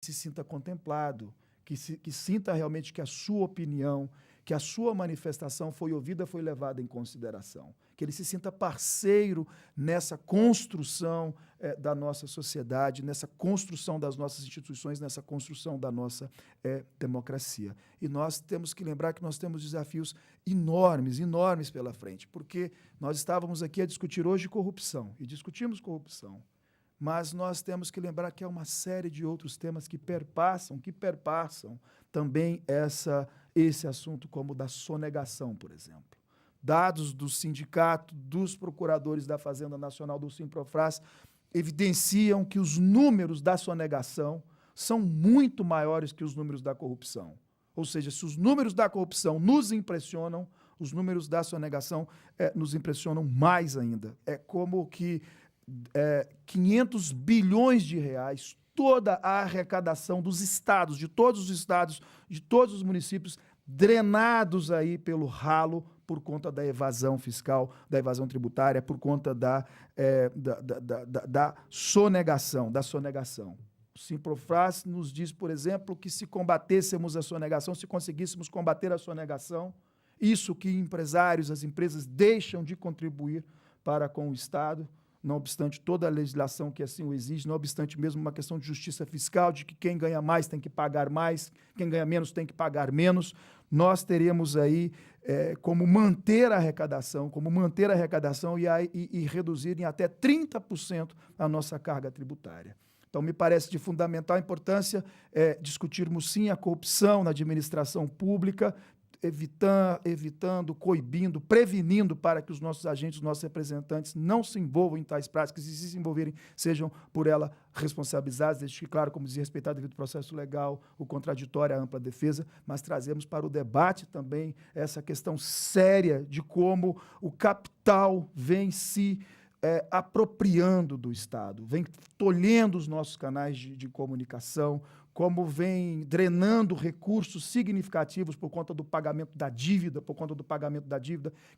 se sinta contemplado, que sinta realmente que a sua opinião, que a sua manifestação foi ouvida, foi levada em consideração, que ele se sinta parceiro nessa construção da nossa sociedade, nessa construção das nossas instituições, nessa construção da nossa democracia. E nós temos que lembrar que nós temos desafios enormes, enormes pela frente, porque nós estávamos aqui a discutir hoje corrupção, e discutimos corrupção, mas nós temos que lembrar que há uma série de outros temas que perpassam também esse assunto, como o da sonegação, por exemplo. Dados do sindicato, dos procuradores da Fazenda Nacional, do Simprofras, evidenciam que os números da sonegação são muito maiores que os números da corrupção. Ou seja, se os números da corrupção nos impressionam, os números da sonegação nos impressionam mais ainda. É como que 500 bilhões de reais, toda a arrecadação dos estados, de todos os municípios, drenados aí pelo ralo por conta da evasão fiscal, da evasão tributária, por conta da sonegação. O Simprofras nos diz, por exemplo, que se combatêssemos a sonegação, se conseguíssemos combater a sonegação, isso que empresários, as empresas deixam de contribuir para com o Estado, não obstante toda a legislação que assim o exige, não obstante mesmo uma questão de justiça fiscal, de que quem ganha mais tem que pagar mais, quem ganha menos tem que pagar menos, nós teremos aí como manter a arrecadação e reduzir em até 30% a nossa carga tributária. Então, me parece de fundamental importância discutirmos, sim, a corrupção na administração pública, evitando, coibindo, prevenindo para que os nossos agentes, os nossos representantes não se envolvam em tais práticas e, se envolverem, sejam por ela responsabilizados, desde que, claro, como dizia, respeitar devido processo legal, o contraditório, a ampla defesa, mas trazemos para o debate também essa questão séria de como o capital vem se apropriando do Estado, vem tolhendo os nossos canais de comunicação, como vem drenando recursos significativos por conta do pagamento da dívida,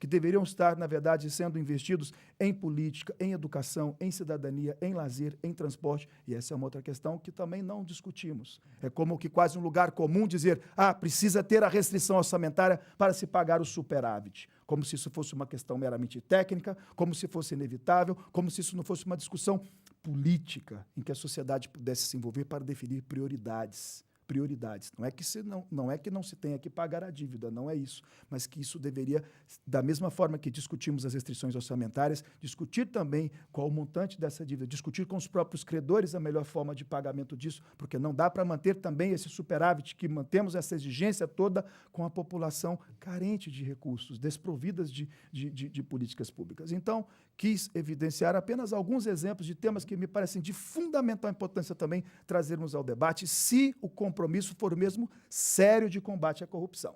que deveriam estar, na verdade, sendo investidos em política, em educação, em cidadania, em lazer, em transporte, e essa é uma outra questão que também não discutimos. É como que quase um lugar comum dizer, precisa ter a restrição orçamentária para se pagar o superávit, como se isso fosse uma questão meramente técnica, como se fosse inevitável, como se isso não fosse uma discussão política em que a sociedade pudesse se envolver para definir prioridades. Não é que não se tenha que pagar a dívida, não é isso, mas que isso deveria, da mesma forma que discutimos as restrições orçamentárias, discutir também qual o montante dessa dívida, discutir com os próprios credores a melhor forma de pagamento disso, porque não dá para manter também esse superávit que mantemos essa exigência toda com a população carente de recursos, desprovidas de políticas públicas. Então, quis evidenciar apenas alguns exemplos de temas que me parecem de fundamental importância também trazermos ao debate, se o compromisso for mesmo sério de combate à corrupção.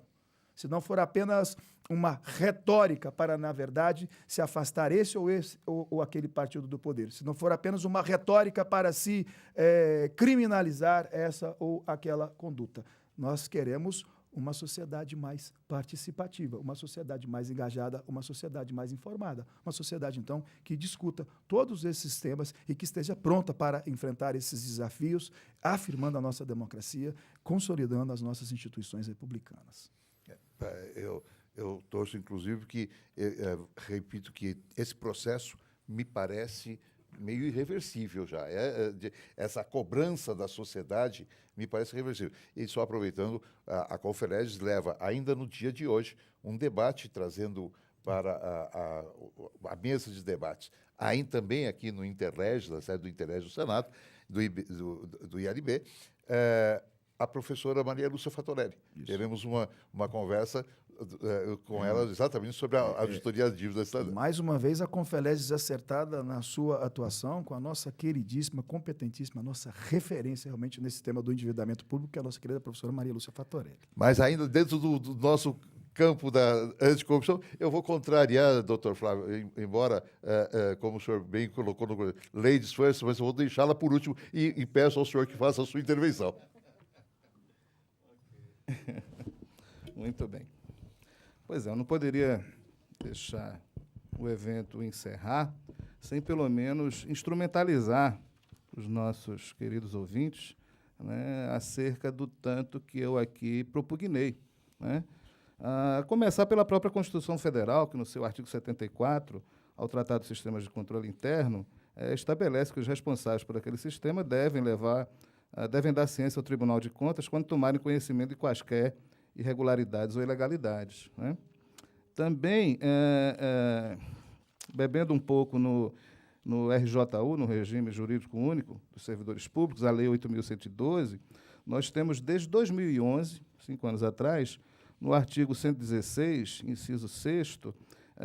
Se não for apenas uma retórica para, na verdade, se afastar esse ou aquele partido do poder. Se não for apenas uma retórica para se criminalizar essa ou aquela conduta. Nós queremos uma sociedade mais participativa, uma sociedade mais engajada, uma sociedade mais informada, uma sociedade, então, que discuta todos esses temas e que esteja pronta para enfrentar esses desafios, afirmando a nossa democracia, consolidando as nossas instituições republicanas. Eu torço, inclusive, que, repito, que esse processo me parece meio irreversível já. Essa cobrança da sociedade me parece irreversível. E só aproveitando, a Confereges leva, ainda no dia de hoje, um debate trazendo para a mesa de debates. Ainda também aqui no Interlege, na sede do Interlege do Senado, do ILB, a professora Maria Lúcia Fatorelli. Isso. Teremos uma conversa com ela exatamente sobre a auditoria de dívidas. Mais uma vez, a Confereges acertada na sua atuação com a nossa queridíssima, competentíssima, nossa referência realmente nesse tema do endividamento público, que é a nossa querida professora Maria Lúcia Fatorelli. Mas ainda dentro do nosso campo da anticorrupção, eu vou contrariar, doutor Flávio, embora, como o senhor bem colocou no ladies first, mas eu vou deixá-la por último e peço ao senhor que faça a sua intervenção. Muito bem. Pois é, eu não poderia deixar o evento encerrar sem, pelo menos, instrumentalizar os nossos queridos ouvintes né, acerca do tanto que eu aqui propugnei, né? A começar pela própria Constituição Federal, que, no seu artigo 74, ao tratar dos sistemas de controle interno, estabelece que os responsáveis por aquele sistema devem dar ciência ao Tribunal de Contas quando tomarem conhecimento de quaisquer irregularidades ou ilegalidades, né? Também, bebendo um pouco no RJU, no Regime Jurídico Único dos Servidores Públicos, a Lei 8.112, nós temos, desde 2011, 5 anos atrás, no artigo 116, inciso 6º,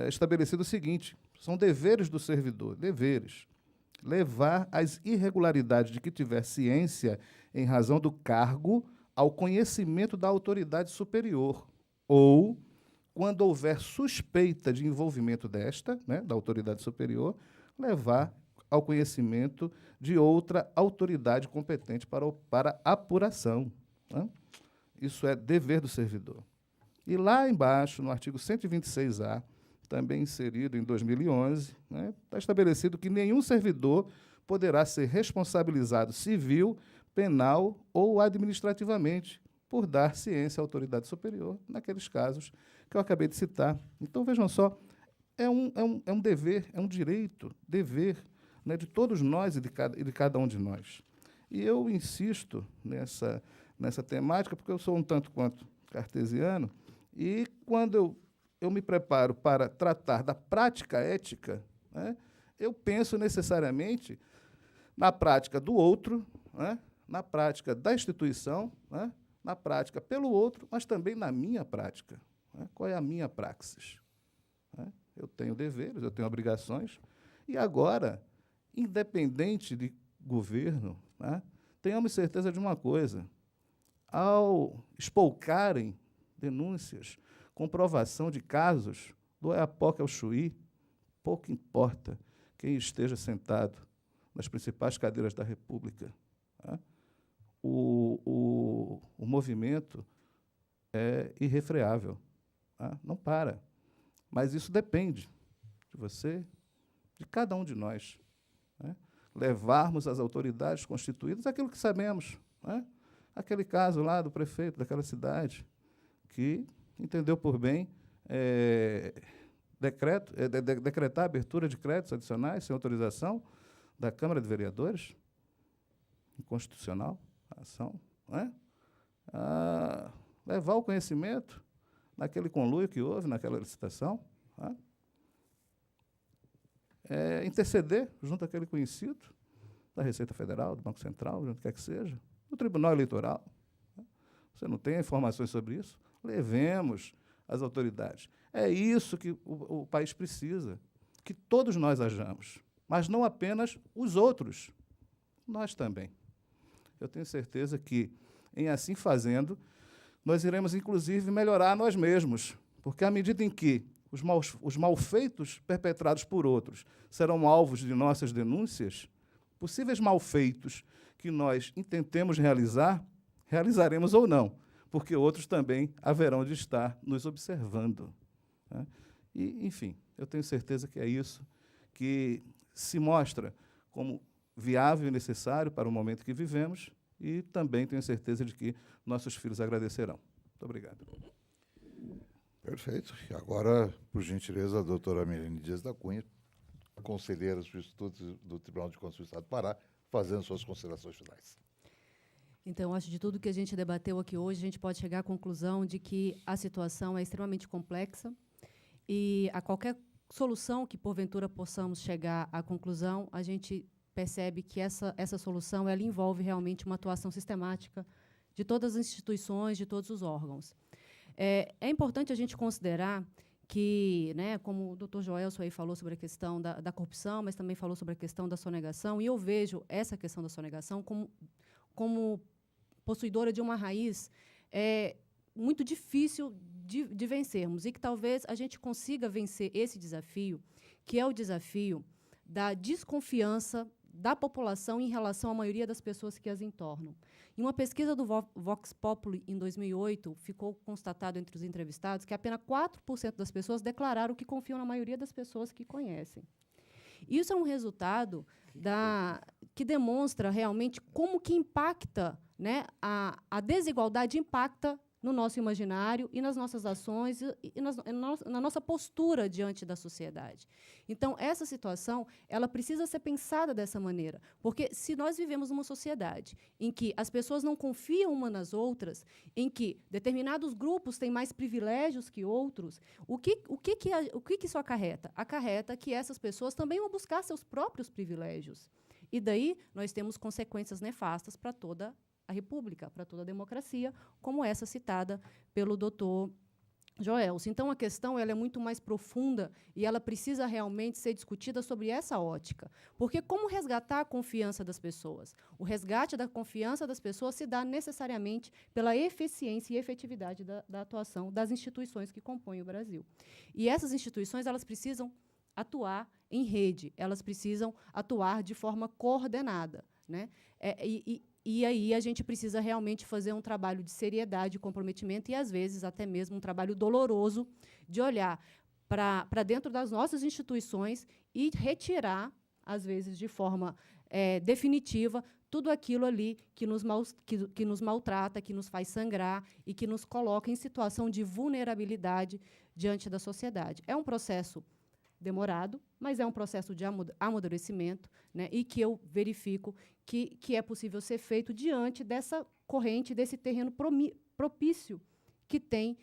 estabelecido o seguinte: são deveres do servidor, levar as irregularidades de que tiver ciência em razão do cargo ao conhecimento da autoridade superior, ou, quando houver suspeita de envolvimento desta, né, da autoridade superior, levar ao conhecimento de outra autoridade competente para apuração, né? Isso é dever do servidor. E lá embaixo, no artigo 126-A, também inserido em 2011, né, está estabelecido que nenhum servidor poderá ser responsabilizado civil, penal ou administrativamente por dar ciência à autoridade superior, naqueles casos que eu acabei de citar. Então, vejam só, é um dever, é um direito, dever, né, de todos nós e de cada um de nós. E eu insisto nessa temática, porque eu sou um tanto quanto cartesiano, e quando eu me preparo para tratar da prática ética, né, eu penso necessariamente na prática do outro, né, na prática da instituição, né, na prática pelo outro, mas também na minha prática, né? Qual é a minha praxis? Né? Eu tenho deveres, eu tenho obrigações, e agora, independente de governo, né, tenhamos certeza de uma coisa: ao espolcarem denúncias, comprovação de casos, do Oiapoque ao Chuí, pouco importa quem esteja sentado nas principais cadeiras da República, né? O movimento é irrefreável, tá? Não para. Mas isso depende de você, de cada um de nós, né? Levarmos às autoridades constituídas aquilo que sabemos, né? Aquele caso lá do prefeito daquela cidade, que entendeu por bem decretar a abertura de créditos adicionais sem autorização da Câmara de Vereadores, inconstitucional a ação, não é? Levar o conhecimento naquele conluio que houve naquela licitação, tá? Interceder junto àquele conhecido da Receita Federal, do Banco Central, de onde quer que seja, do Tribunal Eleitoral. Tá? Você não tem informações sobre isso? Levemos às autoridades. É isso que o país precisa, que todos nós hajamos, mas não apenas os outros, nós também. Eu tenho certeza que, em assim fazendo, nós iremos, inclusive, melhorar nós mesmos, porque, à medida em que os malfeitos perpetrados por outros serão alvos de nossas denúncias, possíveis malfeitos que nós intentemos realizaremos ou não, porque outros também haverão de estar nos observando, né? E, enfim, eu tenho certeza que é isso que se mostra como viável e necessário para o momento que vivemos, e também tenho certeza de que nossos filhos agradecerão. Muito obrigado. Perfeito. E agora, por gentileza, a doutora Mirene Dias da Cunha, conselheira substituta do Tribunal de Contas do Estado do Pará, fazendo suas considerações finais. Então, acho que de tudo que a gente debateu aqui hoje, a gente pode chegar à conclusão de que a situação é extremamente complexa e a qualquer solução que, porventura, possamos chegar à conclusão, a gente percebe que essa solução ela envolve realmente uma atuação sistemática de todas as instituições, de todos os órgãos. É importante a gente considerar que, né, como o doutor Joelson aí falou sobre a questão da corrupção, mas também falou sobre a questão da sonegação, e eu vejo essa questão da sonegação como possuidora de uma raiz muito difícil de vencermos, e que talvez a gente consiga vencer esse desafio, que é o desafio da desconfiança da população em relação à maioria das pessoas que as entornam. Em uma pesquisa do Vox Populi, em 2008, ficou constatado entre os entrevistados que apenas 4% das pessoas declararam que confiam na maioria das pessoas que conhecem. Isso é um resultado que demonstra realmente como que impacta, né, a desigualdade impacta no nosso imaginário e nas nossas ações e na nossa postura diante da sociedade. Então, essa situação ela precisa ser pensada dessa maneira, porque se nós vivemos numa sociedade em que as pessoas não confiam umas nas outras, em que determinados grupos têm mais privilégios que outros, o que isso acarreta? Acarreta que essas pessoas também vão buscar seus próprios privilégios. E daí nós temos consequências nefastas para toda a República, para toda a democracia, como essa citada pelo doutor Joelson. Então, a questão ela é muito mais profunda e ela precisa realmente ser discutida sobre essa ótica. Porque como resgatar a confiança das pessoas? O resgate da confiança das pessoas se dá necessariamente pela eficiência e efetividade da atuação das instituições que compõem o Brasil. E essas instituições elas precisam atuar em rede, elas precisam atuar de forma coordenada, né? E aí a gente precisa realmente fazer um trabalho de seriedade, comprometimento e, às vezes, até mesmo um trabalho doloroso de olhar para dentro das nossas instituições e retirar, às vezes, de forma definitiva, tudo aquilo ali que nos maltrata, que nos faz sangrar e que nos coloca em situação de vulnerabilidade diante da sociedade. É um processo demorado, mas é um processo de amadurecimento, né, e que eu verifico que é possível ser feito diante dessa corrente, desse terreno propício que tem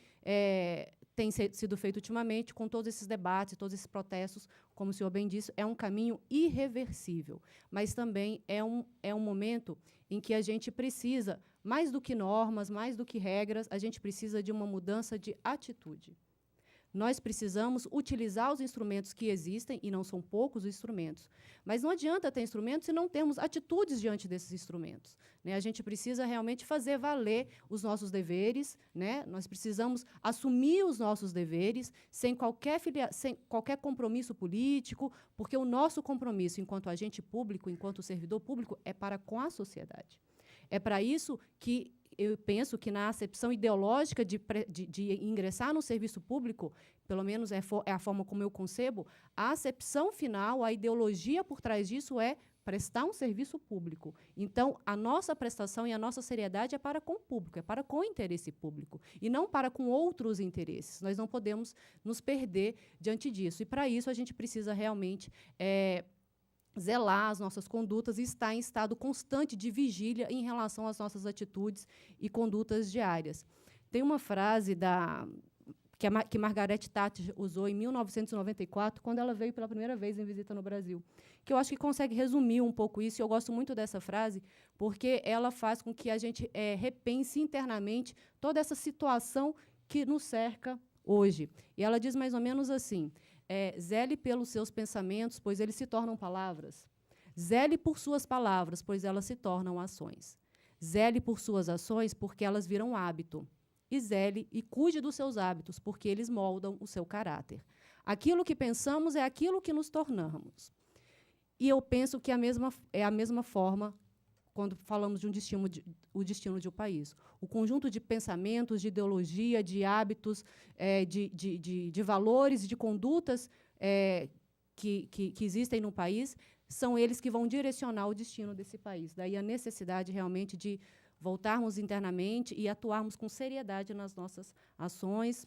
sido feito ultimamente, com todos esses debates, todos esses protestos, como o senhor bem disse, é um caminho irreversível, mas também é um momento em que a gente precisa, mais do que normas, mais do que regras, a gente precisa de uma mudança de atitude. Nós precisamos utilizar os instrumentos que existem, e não são poucos os instrumentos. Mas não adianta ter instrumentos se não temos atitudes diante desses instrumentos, né? A gente precisa realmente fazer valer os nossos deveres, né? Nós precisamos assumir os nossos deveres sem qualquer compromisso político, porque o nosso compromisso enquanto agente público, enquanto servidor público, é para com a sociedade. É para isso que eu penso que, na acepção ideológica de ingressar no serviço público, pelo menos é a forma como eu concebo, a acepção final, a ideologia por trás disso é prestar um serviço público. Então, a nossa prestação e a nossa seriedade é para com o público, é para com o interesse público, e não para com outros interesses. Nós não podemos nos perder diante disso. E, para isso, a gente precisa realmente zelar as nossas condutas e estar em estado constante de vigília em relação às nossas atitudes e condutas diárias. Tem uma frase que Margaret Thatcher usou em 1994, quando ela veio pela primeira vez em visita no Brasil, que eu acho que consegue resumir um pouco isso, e eu gosto muito dessa frase, porque ela faz com que a gente repense internamente toda essa situação que nos cerca hoje. E ela diz mais ou menos assim: zele pelos seus pensamentos, pois eles se tornam palavras. Zele por suas palavras, pois elas se tornam ações. Zele por suas ações, porque elas viram hábito. E zele e cuide dos seus hábitos, porque eles moldam o seu caráter. Aquilo que pensamos é aquilo que nos tornamos. E eu penso que é a mesma forma quando falamos de o destino de um país. O conjunto de pensamentos, de ideologia, de hábitos, de valores e de condutas que existem no país, são eles que vão direcionar o destino desse país. Daí a necessidade realmente de voltarmos internamente e atuarmos com seriedade nas nossas ações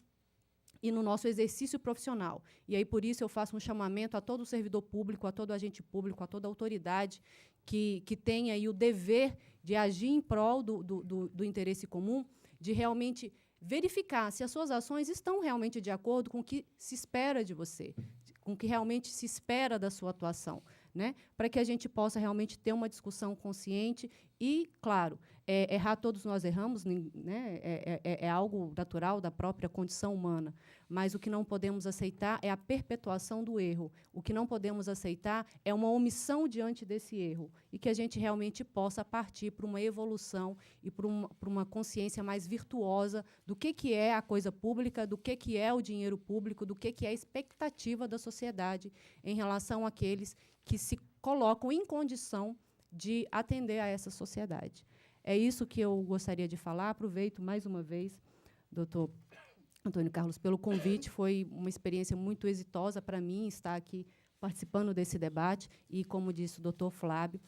e no nosso exercício profissional. E aí, por isso, eu faço um chamamento a todo servidor público, a todo agente público, a toda autoridade que tem aí o dever de agir em prol do interesse comum, de realmente verificar se as suas ações estão realmente de acordo com o que se espera de você, com o que realmente se espera da sua atuação, né? Para que a gente possa realmente ter uma discussão consciente e, claro, errar todos nós erramos, né? É algo natural da própria condição humana, mas o que não podemos aceitar é a perpetuação do erro. O que não podemos aceitar é uma omissão diante desse erro e que a gente realmente possa partir para uma evolução e para uma consciência mais virtuosa do que é a coisa pública, do que é o dinheiro público, do que é a expectativa da sociedade em relação àqueles que se colocam em condição de atender a essa sociedade. É isso que eu gostaria de falar. Aproveito mais uma vez, doutor Antônio Carlos, pelo convite. Foi uma experiência muito exitosa para mim estar aqui participando desse debate e, como disse o doutor Flávio,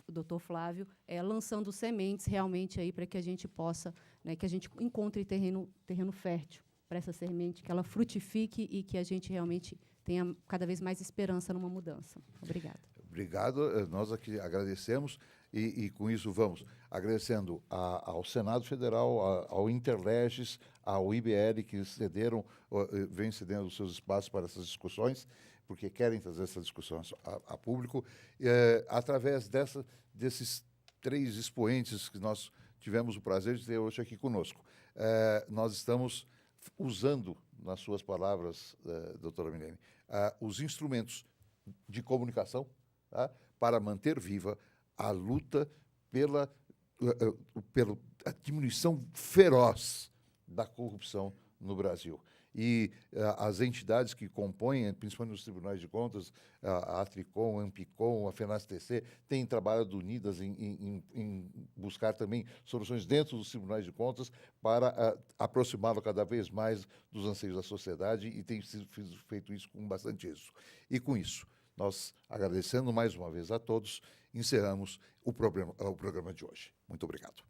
Dr. Flávio, lançando sementes realmente aí para que a gente possa, né, que a gente encontre terreno fértil para essa semente, que ela frutifique e que a gente realmente tenha cada vez mais esperança numa mudança. Obrigada. Obrigado. Nós aqui agradecemos e com isso vamos agradecendo ao Senado Federal, ao Interleges, ao IBL, que vem cedendo os seus espaços para essas discussões, porque querem trazer essas discussões a público, através desses 3 expoentes que nós tivemos o prazer de ter hoje aqui conosco. Nós estamos usando, nas suas palavras, doutora Milene, os instrumentos de comunicação, tá, para manter viva a luta pela diminuição feroz da corrupção no Brasil. E as entidades que compõem, principalmente os tribunais de contas, a Atricom, a Ampicom, a FENASTC, têm trabalhado unidas em buscar também soluções dentro dos tribunais de contas para aproximá-lo cada vez mais dos anseios da sociedade, e tem sido feito isso com bastante êxito. E com isso, nós, agradecendo mais uma vez a todos, encerramos o programa de hoje. Muito obrigado.